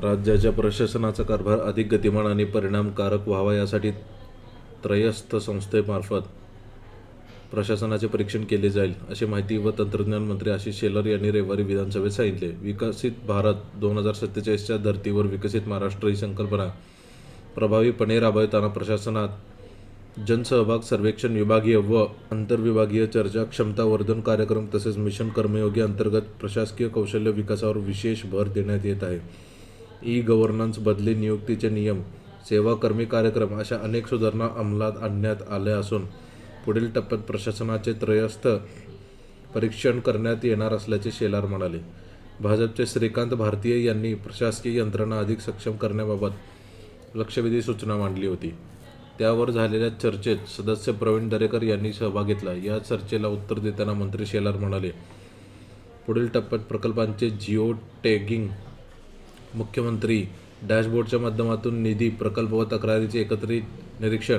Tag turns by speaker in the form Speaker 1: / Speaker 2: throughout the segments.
Speaker 1: राज्याच्या प्रशासनाचा कारभार अधिक गतिमान आणि परिणामकारक व्हावा यासाठी त्रयस्थ संस्थेमार्फत प्रशासनाचे परीक्षण केले जाईल, अशी माहिती व तंत्रज्ञान मंत्री आशिष शेलार यांनी रविवारी विधानसभेत सांगितले. विकसित भारत 2047च्या धर्तीवर विकसित महाराष्ट्र ही संकल्पना प्रभावीपणे राबवताना प्रशासनात जनसहभाग सर्वेक्षण, विभागीय व आंतरविभागीय चर्चा, क्षमतावर्धन कार्यक्रम तसेच मिशन कर्मयोगी अंतर्गत प्रशासकीय कौशल्य विकासावर विशेष भर देण्यात येत आहे. ई-गव्हर्नन्स, बदली नियुक्तीचे नियम, सेवाकर्मी कार्यक्रम अशा अनेक सुधारणा अंमलात आणण्यात आल्या असून पुढील टप्प्यात प्रशासनाचे त्रयस्थ परीक्षण करण्यात येणार असल्याचे शेलार म्हणाले. भाजपचे श्रीकांत भारतीय यांनी प्रशासकीय यंत्रणा अधिक सक्षम करण्याबाबत लक्षवेधी सूचना मांडली होती. त्यावर झालेल्या चर्चेत सदस्य प्रवीण दरेकर यांनी सहभाग घेतला. या चर्चेला उत्तर देताना मंत्री शेलार म्हणाले, पुढील टप्प्यात प्रकल्पांचे जिओ टॅगिंग, मुख्यमंत्री डॅशबोर्डच्या माध्यमातून निधी, प्रकल्प व तक्रारींचे एकत्रित निरीक्षण,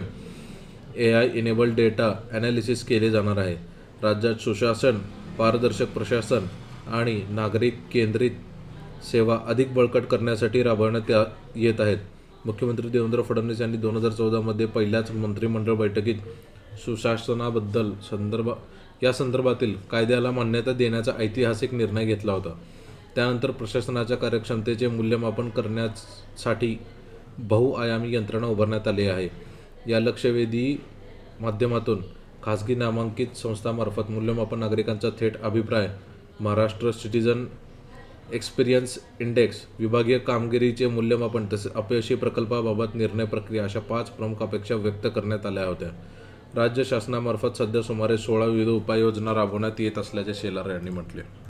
Speaker 1: AI इनेबल्ड डेटा ॲनालिसिस केले जाणार आहे. राज्यात सुशासन, पारदर्शक प्रशासन आणि नागरिक केंद्रित सेवा अधिक बळकट करण्यासाठी राबवण्यात येत आहेत. मुख्यमंत्री देवेंद्र फडणवीस यांनी 2014 मध्ये पहिल्याच मंत्रिमंडळ बैठकीत सुशासनाबद्दल या संदर्भातील कायद्याला मान्यता देण्याचा ऐतिहासिक निर्णय घेतला होता. त्यानंतर प्रशासनाच्या कार्यक्षमतेचे मूल्यमापन करण्यासाठी बहुआयामी यंत्रणा उभारण्यात आली आहे. या लक्षवेधी माध्यमातून खासगी नामांकित संस्थांमार्फत मूल्यमापन, नागरिकांचा थेट अभिप्राय, महाराष्ट्र सिटिझन एक्सपिरियन्स इंडेक्स, विभागीय कामगिरीचे मूल्यमापन तसेच अपयशी प्रकल्पाबाबत निर्णय प्रक्रिया अशा 5 प्रमुख अपेक्षा व्यक्त करण्यात आल्या होत्या. राज्य शासनामार्फत सध्या सुमारे 16 विविध उपाययोजना राबवण्यात येत असल्याचे शेलार यांनी म्हटले.